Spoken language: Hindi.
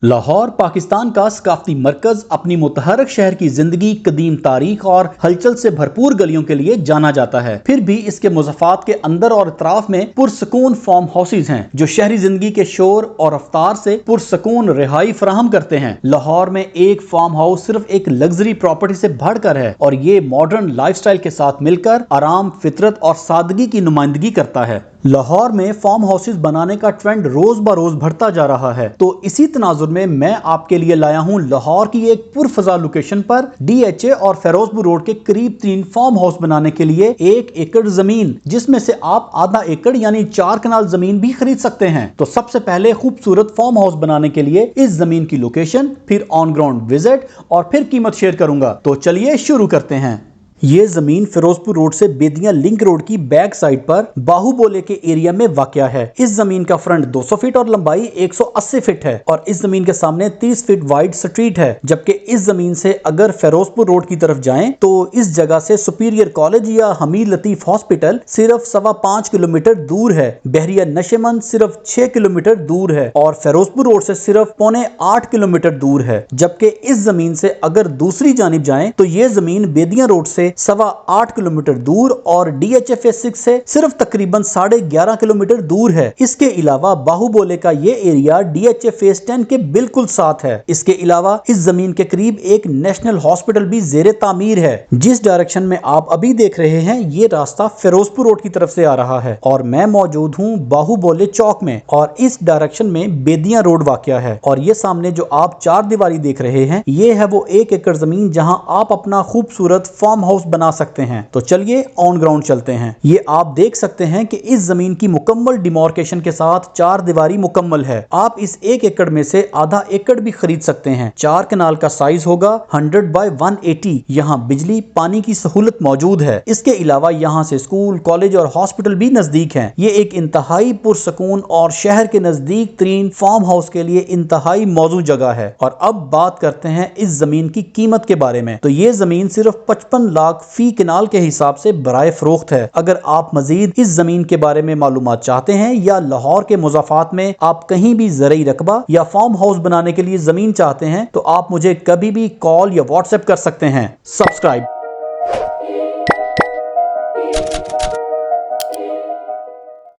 लाहौर पाकिस्तान का सकाफती मरकज अपनी मुतहरक शहर की जिंदगी, कदीम तारीख और हलचल से भरपूर गलियों के लिए जाना जाता है। फिर भी इसके मुज़ाफ़ात के अंदर और इतराफ में पुरसकून फार्म हाउसेज हैं जो शहरी जिंदगी के शोर और रफ्तार से पुरसकून रिहाई फराहम करते हैं। लाहौर में एक फार्म हाउस सिर्फ एक लग्जरी प्रॉपर्टी से बढ़कर है और ये मॉडर्न लाइफस्टाइल के साथ मिलकर आराम, फितरत और सादगी की नुमाइंदगी करता है। लाहौर में फार्म हाउसेज बनाने का ट्रेंड रोज ब रोज बढ़ता जा रहा है, तो इसी तनाजुर में मैं आपके लिए लाया हूं लाहौर की एक पुरफजा लोकेशन पर DHA और फेरोजपुर रोड के करीब 3 फार्म हाउस बनाने के लिए 1 एकड़ जमीन, जिसमें से आप आधा एकड़ यानी 4 कनाल जमीन भी खरीद सकते हैं। तो सबसे पहले खूबसूरत फार्म हाउस बनाने के लिए इस जमीन की लोकेशन, फिर ऑन ग्राउंड विजिट और फिर कीमत शेयर करूंगा। तो चलिए शुरू करते हैं। ये जमीन फिरोजपुर रोड से बेदिया लिंक रोड की बैक साइड पर बाहुबोले के एरिया में वाक़या है। इस जमीन का फ्रंट 200 फीट और लंबाई 180 फीट है और इस जमीन के सामने 30 फीट वाइड स्ट्रीट है। जबकि इस जमीन से अगर फिरोजपुर रोड की तरफ जाएं तो इस जगह से सुपीरियर कॉलेज या हमीद लतीफ हॉस्पिटल सिर्फ 5.25 किलोमीटर दूर है, बहरिया नशेमंद सिर्फ 6 किलोमीटर दूर है और फिरोजपुर रोड से सिर्फ 7.25 किलोमीटर दूर है। जबकि इस जमीन से अगर दूसरी जानिब जाएं तो ये जमीन बेदिया रोड से 8.25 किलोमीटर दूर और DHA फेज 6 से सिर्फ तकरीबन 11.5 किलोमीटर दूर है। इसके अलावा बाहुबोले का ये एरिया DHA फेज 10 के बिल्कुल साथ है। इसके अलावा इस जमीन के करीब एक नेशनल हॉस्पिटल भी जेरे तामीर है। जिस डायरेक्शन में आप अभी देख रहे हैं ये रास्ता फिरोजपुर रोड की तरफ से आ रहा है और मैं मौजूद हूँ बाहुबोले चौक में और इस डायरेक्शन में बेदिया रोड वाक़या है। और ये सामने जो आप 4 दीवारी देख रहे हैं ये है वो 1 एकड़ जमीन जहां आप अपना खूबसूरत फार्म हाउस बना सकते हैं। तो चलिए ऑन ग्राउंड चलते हैं। ये आप देख सकते हैं कि इस जमीन की मुकम्मल डिमार्केशन के साथ 4 दीवारी मुकम्मल है। आप इस 1 एकड़ में से आधा एकड़ भी खरीद सकते हैं। 4 कनाल का साइज होगा 100 बाय 180। यहाँ बिजली पानी की सहूलत मौजूद है। इसके अलावा यहाँ से स्कूल, कॉलेज और हॉस्पिटल भी नजदीक हैं। ये एक इंतहाई पुरसकून और शहर के नजदीक तरीन फार्म हाउस के लिए इंतहाई मौजूद जगह है। और अब बात करते हैं इस जमीन की कीमत के बारे में। तो ये जमीन सिर्फ 55 लाख फी कनाल के हिसाब से बराए फरोख्त है। अगर आप मजीद इस जमीन के बारे में मालूमात चाहते हैं या लाहौर के मुज़ाफ़ात में आप कहीं भी ज़रई रकबा या फार्म हाउस बनाने के लिए जमीन चाहते हैं तो आप मुझे कभी भी कॉल या व्हाट्सएप कर सकते हैं। सब्सक्राइब।